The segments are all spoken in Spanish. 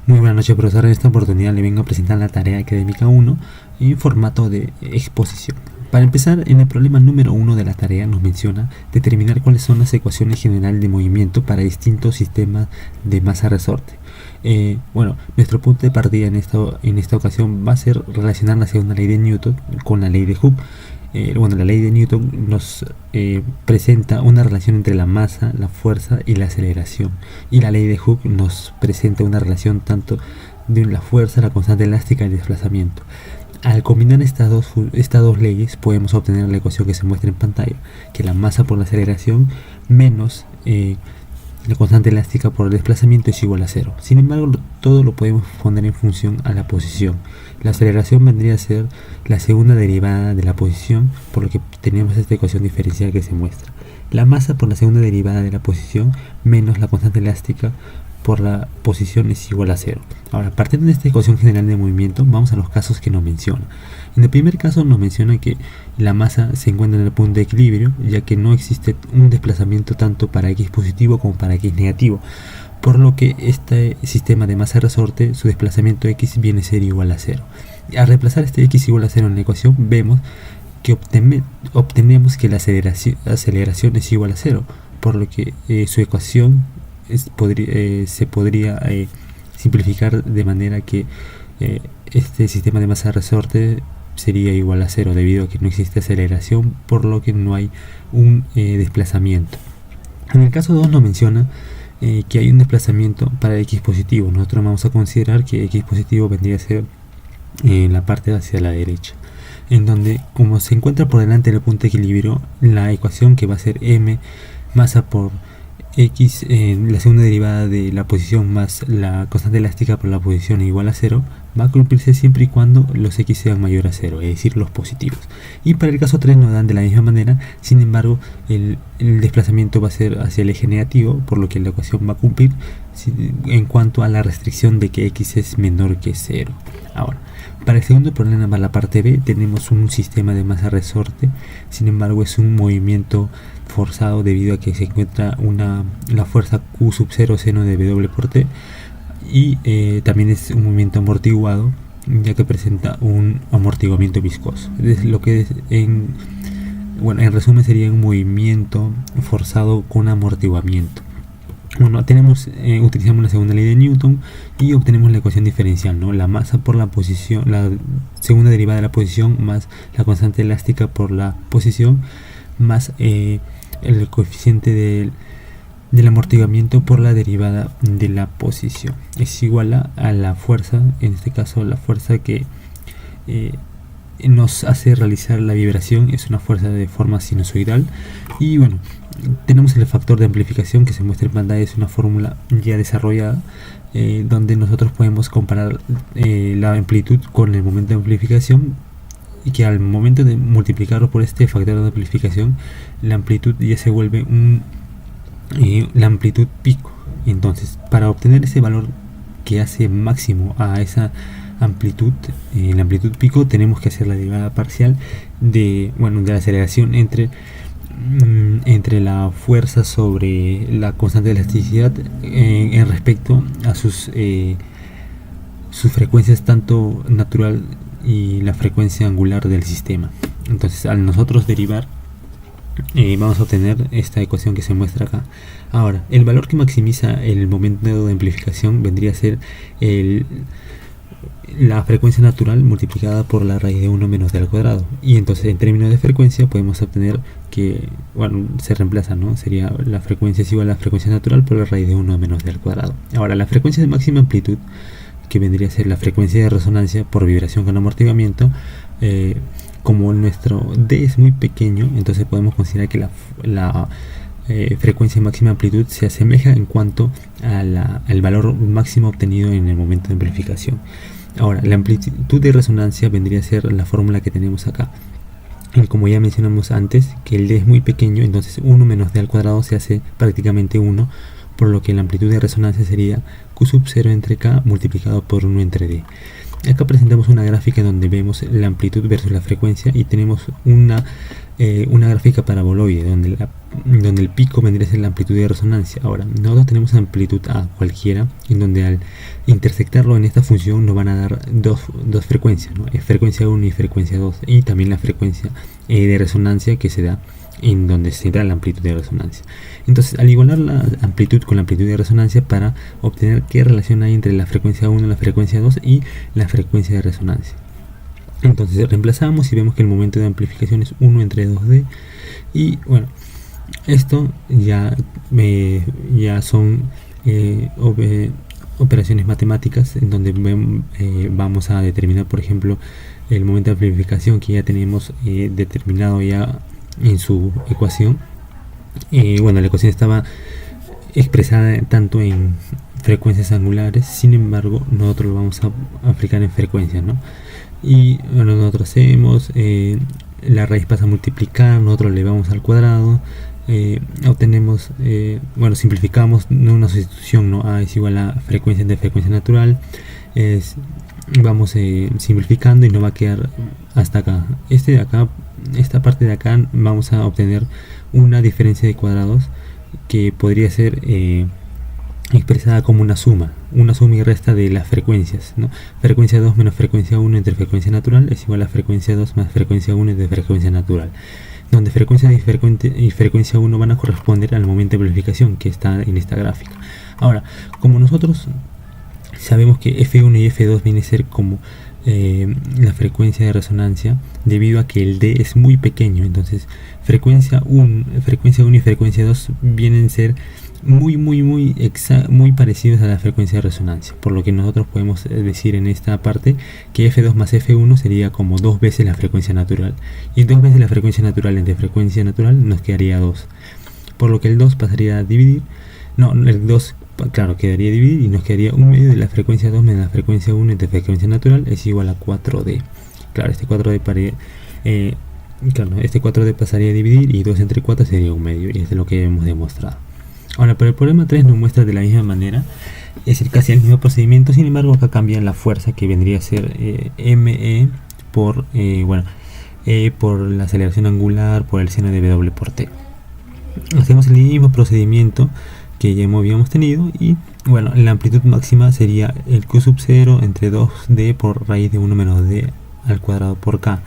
Muy buenas noches, profesor. En esta oportunidad le vengo a presentar la tarea académica 1 en formato de exposición. Para empezar, en el problema número 1 de la tarea nos menciona determinar cuáles son las ecuaciones generales de movimiento para distintos sistemas de masa-resorte. Nuestro punto de partida en esta ocasión va a ser relacionar la segunda ley de Newton con la ley de Hooke. La ley de Newton nos presenta una relación entre la masa, la fuerza y la aceleración, y la ley de Hooke nos presenta una relación tanto de la fuerza, la constante elástica y el desplazamiento. Al combinar estas dos leyes podemos obtener la ecuación que se muestra en pantalla, que la masa por la aceleración menos la constante elástica por el desplazamiento es igual a 0. Sin embargo, todo lo podemos poner en función a la posición. La aceleración vendría a ser la segunda derivada de la posición, por lo que tenemos esta ecuación diferencial que se muestra. La masa por la segunda derivada de la posición menos la constante elástica por la posición es igual a 0. Ahora, partiendo de esta ecuación general de movimiento, vamos a los casos que nos menciona. En el primer caso nos menciona que la masa se encuentra en el punto de equilibrio, ya que no existe un desplazamiento tanto para x positivo como para x negativo, por lo que este sistema de masa-resorte, su desplazamiento x viene a ser igual a 0. Al reemplazar este x igual a 0 en la ecuación, vemos que obtenemos que la aceleración es igual a 0, por lo que su ecuación se podría simplificar de manera que este sistema de masa-resorte sería igual a 0 debido a que no existe aceleración, por lo que no hay un desplazamiento. En el caso 2 nos menciona que hay un desplazamiento para x positivo. Nosotros vamos a considerar que x positivo vendría a ser la parte hacia la derecha, en donde, como se encuentra por delante del punto de equilibrio, la ecuación que va a ser m masa por x, la segunda derivada de la posición más la constante elástica por la posición igual a 0, va a cumplirse siempre y cuando los x sean mayor a 0, es decir, los positivos. Y para el caso 3 nos dan de la misma manera, sin embargo el desplazamiento va a ser hacia el eje negativo, por lo que la ecuación va a cumplir en cuanto a la restricción de que x es menor que 0. Ahora, para el segundo problema, para la parte B, tenemos un sistema de masa-resorte, sin embargo es un movimiento forzado debido a que se encuentra la fuerza Q sub 0 seno de W por T, y también es un movimiento amortiguado, ya que presenta un amortiguamiento viscoso. Es lo que en resumen sería un movimiento forzado con amortiguamiento. Utilizamos la segunda ley de Newton y obtenemos la ecuación diferencial, ¿no? La masa por la posición, la segunda derivada de la posición más la constante elástica por la posición más el coeficiente del amortiguamiento por la derivada de la posición es igual a la fuerza, en este caso la fuerza que nos hace realizar la vibración es una fuerza de forma sinusoidal. Y bueno, tenemos el factor de amplificación que se muestra en pantalla, es una fórmula ya desarrollada donde nosotros podemos comparar la amplitud con el momento de amplificación, y que al momento de multiplicarlo por este factor de amplificación, la amplitud ya se vuelve la amplitud pico. Entonces, para obtener ese valor que hace máximo a esa amplitud, la amplitud pico, tenemos que hacer la derivada parcial de la aceleración entre la fuerza sobre la constante de elasticidad en respecto a sus frecuencias, tanto natural y la frecuencia angular del sistema. Entonces, al nosotros derivar, vamos a obtener esta ecuación que se muestra acá. Ahora, el valor que maximiza el momento de amplificación vendría a ser la frecuencia natural multiplicada por la raíz de 1 menos d al cuadrado. Y entonces, en términos de frecuencia, podemos obtener que, se reemplaza, ¿no? Sería la frecuencia es igual a la frecuencia natural por la raíz de 1 menos d al cuadrado. Ahora, la frecuencia de máxima amplitud, que vendría a ser la frecuencia de resonancia por vibración con amortiguamiento, como nuestro D es muy pequeño, entonces podemos considerar que la frecuencia de máxima amplitud se asemeja en cuanto al valor máximo obtenido en el momento de amplificación. Ahora, la amplitud de resonancia vendría a ser la fórmula que tenemos acá. Y como ya mencionamos antes, que el D es muy pequeño, entonces 1 menos D al cuadrado se hace prácticamente 1, por lo que la amplitud de resonancia sería Q sub 0 entre K multiplicado por 1 entre D. Acá presentamos una gráfica donde vemos la amplitud versus la frecuencia y tenemos una gráfica paraboloide donde el pico vendría a ser la amplitud de resonancia. Ahora, nosotros tenemos amplitud A cualquiera, en donde al intersectarlo en esta función nos van a dar dos frecuencias, ¿no? Frecuencia 1 y frecuencia 2, y también la frecuencia de resonancia que se da en donde se da la amplitud de resonancia. Entonces, al igualar la amplitud con la amplitud de resonancia para obtener qué relación hay entre la frecuencia 1, la frecuencia 2 y la frecuencia de resonancia. Entonces reemplazamos y vemos que el momento de amplificación es 1 entre 2D, y bueno, esto ya son operaciones matemáticas en donde vamos a determinar, por ejemplo, el momento de amplificación que ya tenemos determinado ya en su ecuación. Bueno, la ecuación estaba expresada tanto en frecuencias angulares, sin embargo nosotros lo vamos a aplicar en frecuencias, ¿no? Y bueno, nosotros hacemos la raíz pasa a multiplicar, nosotros le vamos al cuadrado, obtenemos, bueno, simplificamos, no una sustitución, ¿no? A es igual a frecuencia de frecuencia natural, vamos simplificando y nos va a quedar hasta acá. Esta parte de acá vamos a obtener una diferencia de cuadrados que podría ser expresada como una suma y resta de las frecuencias, ¿no? Frecuencia 2 menos frecuencia 1 entre frecuencia natural es igual a frecuencia 2 más frecuencia 1 entre frecuencia natural, donde frecuencia y frecuencia 1 van a corresponder al momento de amplificación que está en esta gráfica. Ahora, como nosotros sabemos que F1 y F2 viene a ser como la frecuencia de resonancia, debido a que el D es muy pequeño, entonces frecuencia 1 y frecuencia 2 vienen a ser muy parecidos a la frecuencia de resonancia, por lo que nosotros podemos decir en esta parte que F2 más F1 sería como 2 veces la frecuencia natural, y 2 veces la frecuencia natural entre frecuencia natural nos quedaría 2, por lo que el 2 pasaría a dividir, el 2 claro, quedaría dividir y nos quedaría 1 medio de la frecuencia 2 menos la frecuencia 1 entre frecuencia natural es igual a 4D. Claro, este 4D pasaría a dividir y 2 entre 4 sería 1 medio, y es lo que hemos demostrado. Ahora, pero el problema 3 nos muestra de la misma manera, es decir, casi el mismo procedimiento, sin embargo acá cambia la fuerza, que vendría a ser ME por por la aceleración angular por el seno de W por T. Hacemos el mismo procedimiento que ya habíamos tenido, y bueno, la amplitud máxima sería el Q sub 0 entre 2D por raíz de 1 menos D al cuadrado por K,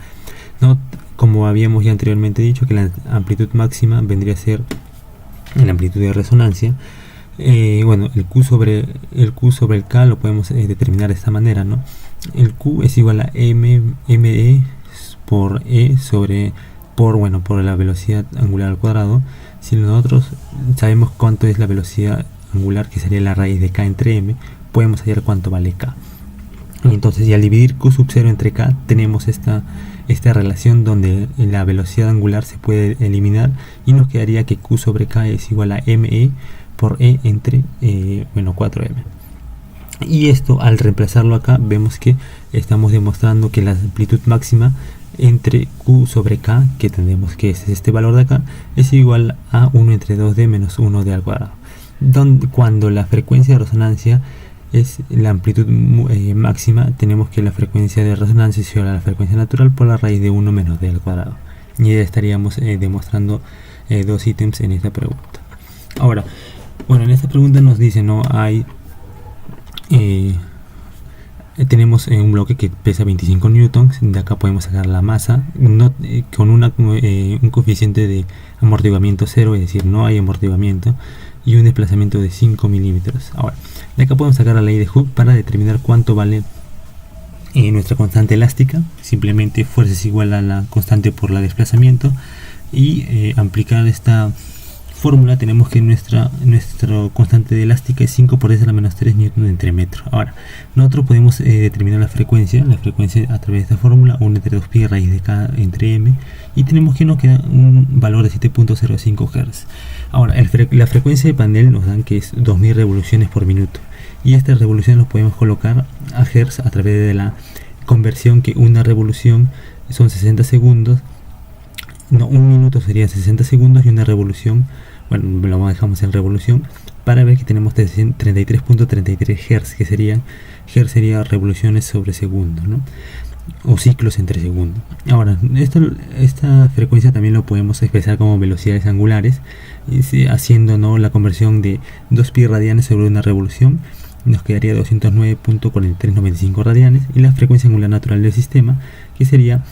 ¿no? Como habíamos ya anteriormente dicho, que la amplitud máxima vendría a ser la amplitud de resonancia. Bueno, el Q sobre el K lo podemos determinar de esta manera, ¿no? El Q es igual a ME por E por la velocidad angular al cuadrado. Si nosotros sabemos cuánto es la velocidad angular, que sería la raíz de K entre M, podemos hallar cuánto vale K. Y entonces, y al dividir Q sub 0 entre K, tenemos esta relación donde la velocidad angular se puede eliminar y nos quedaría que Q sobre K es igual a ME por E entre 4M. Y esto, al reemplazarlo acá, vemos que estamos demostrando que la amplitud máxima entre Q sobre K, que tendremos que es este valor de acá, es igual a 1 entre 2D menos 1D al cuadrado, cuando la frecuencia de resonancia es la amplitud máxima, tenemos que la frecuencia de resonancia es igual a la frecuencia natural por la raíz de 1 menos D al cuadrado, y ya estaríamos demostrando dos ítems en esta pregunta. Ahora, bueno, en esta pregunta nos dice, ¿no? Tenemos un bloque que pesa 25 newtons, de acá podemos sacar la masa con un coeficiente de amortiguamiento 0, es decir, no hay amortiguamiento, y un desplazamiento de 5 milímetros. Ahora, de acá podemos sacar la ley de Hooke para determinar cuánto vale nuestra constante elástica. Simplemente fuerza es igual a la constante por la desplazamiento, y aplicar esta fórmula tenemos que nuestra constante de elástica es 5 por 10 a la menos 3 newton entre metro. Ahora, nosotros podemos determinar la frecuencia a través de esta fórmula, 1 entre 2 pi raíz de K entre M, y tenemos que nos queda un valor de 7.05 Hz. Ahora, la frecuencia de panel nos dan que es 2000 revoluciones por minuto, y estas revoluciones los podemos colocar a Hz a través de la conversión, que una revolución son 60 segundos, un minuto sería 60 segundos, y una revolución, bueno, lo dejamos en revolución, para ver que tenemos 33.33 Hz, que sería revoluciones sobre segundo, ¿no? O ciclos entre segundos. Ahora, esta frecuencia también lo podemos expresar como velocidades angulares, haciendo, ¿no?, la conversión de 2π radianes sobre una revolución. Nos quedaría 209.4395 radianes, y la frecuencia angular natural del sistema, que sería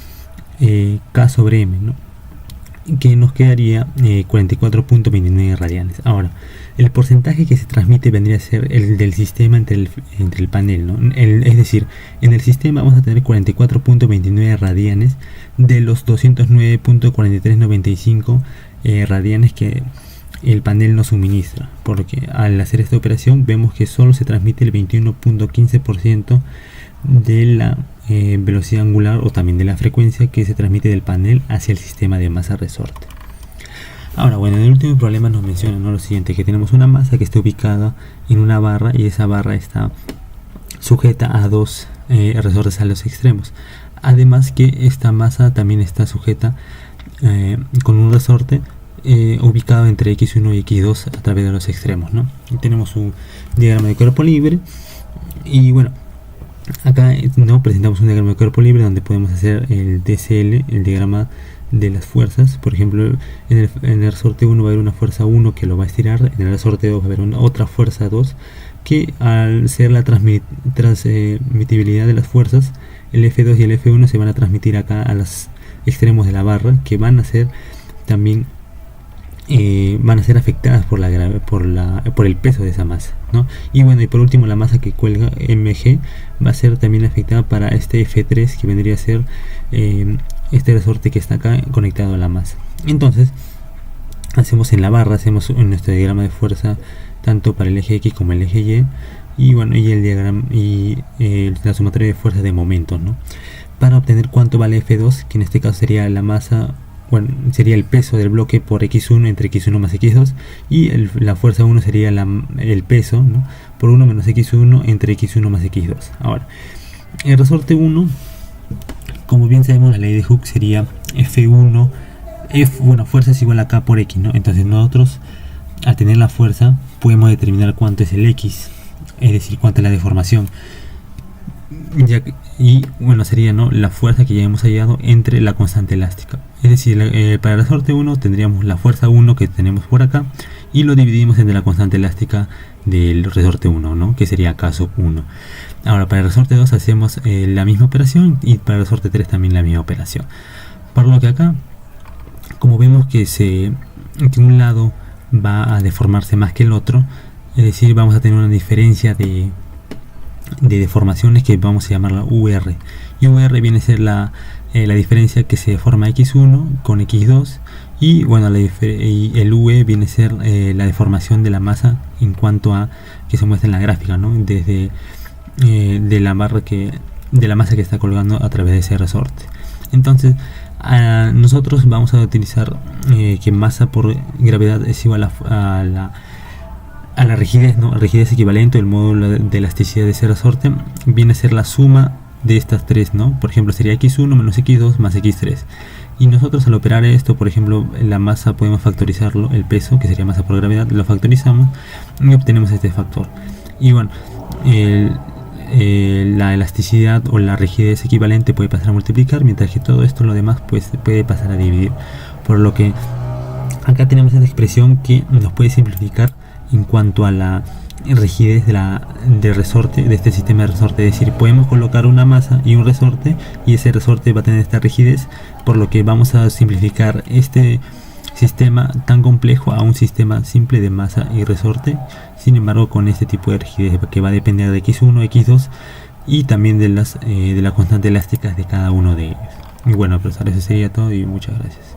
K sobre M, ¿no?, que nos quedaría 44.29 radianes. Ahora, el porcentaje que se transmite vendría a ser el del sistema entre el panel, ¿no? Es decir, en el sistema vamos a tener 44.29 radianes de los 209.4395 radianes que el panel nos suministra, porque al hacer esta operación vemos que solo se transmite el 21.15% de la velocidad angular, o también de la frecuencia que se transmite del panel hacia el sistema de masa resorte. Ahora, bueno, en el último problema nos menciona, ¿no?, lo siguiente: que tenemos una masa que está ubicada en una barra, y esa barra está sujeta a dos resortes a los extremos. Además que esta masa también está sujeta con un resorte ubicado entre x1 y x2 a través de los extremos, ¿no? Y tenemos un diagrama de cuerpo libre, y bueno, acá, ¿no?, presentamos un diagrama de cuerpo libre donde podemos hacer el DCL, el diagrama de las fuerzas. Por ejemplo, en el resorte 1 va a haber una fuerza 1 que lo va a estirar, en el resorte 2 va a haber otra fuerza 2 que, al ser la transmitibilidad de las fuerzas, el F2 y el F1 se van a transmitir acá a los extremos de la barra, que van a ser también afectadas por el peso de esa masa, ¿no? Y bueno, y por último, la masa que cuelga MG va a ser también afectada para este F3, que vendría a ser este resorte que está acá conectado a la masa. Entonces, hacemos en la barra, hacemos en nuestro diagrama de fuerza tanto para el eje X como el eje Y, y bueno, y el diagrama y la sumatoria de fuerzas de momentos, ¿no?, para obtener cuánto vale F2, que en este caso sería la masa, bueno, sería el peso del bloque por x1 entre x1 más x2, y la fuerza 1 sería el peso, ¿no?, por 1 menos x1 entre x1 más x2. Ahora, el resorte 1, como bien sabemos, la ley de Hooke sería F1, fuerza es igual a K por X, ¿no? Entonces nosotros, al tener la fuerza, podemos determinar cuánto es el X, es decir, cuánto es la deformación. Y bueno, sería, ¿no?, la fuerza que ya hemos hallado entre la constante elástica. Es decir, para el resorte 1 tendríamos la fuerza 1 que tenemos por acá, y lo dividimos entre la constante elástica del resorte 1, ¿no?, que sería K sub 1. Ahora, para el resorte 2 hacemos la misma operación, y para el resorte 3 también la misma operación. Por lo que acá, como vemos que un lado va a deformarse más que el otro, es decir, vamos a tener una diferencia de deformaciones que vamos a llamarla UR, y UR viene a ser la diferencia que se deforma x1 con x2, y bueno, y el UE viene a ser la deformación de la masa en cuanto a que se muestra en la gráfica, ¿no?, desde de la masa que está colgando a través de ese resorte. Entonces, nosotros vamos a utilizar que masa por gravedad es igual a la rigidez, ¿no?, rigidez equivalente, el módulo de elasticidad de ese resorte viene a ser la suma de estas tres, ¿no? Por ejemplo, sería x1 menos x2 más x3. Y nosotros, al operar esto, por ejemplo, la masa podemos factorizarlo, el peso, que sería masa por gravedad, lo factorizamos y obtenemos este factor. Y bueno, la elasticidad o la rigidez equivalente puede pasar a multiplicar, mientras que todo esto, lo demás, pues puede pasar a dividir. Por lo que acá tenemos esta expresión que nos puede simplificar en cuanto a la rigidez del resorte, de este sistema de resorte. Es decir, podemos colocar una masa y un resorte, y ese resorte va a tener esta rigidez, por lo que vamos a simplificar este sistema tan complejo a un sistema simple de masa y resorte. Sin embargo, con este tipo de rigidez que va a depender de x1, x2 y también de la constante elástica de cada uno de ellos. Y bueno, profesor, eso sería todo, y muchas gracias.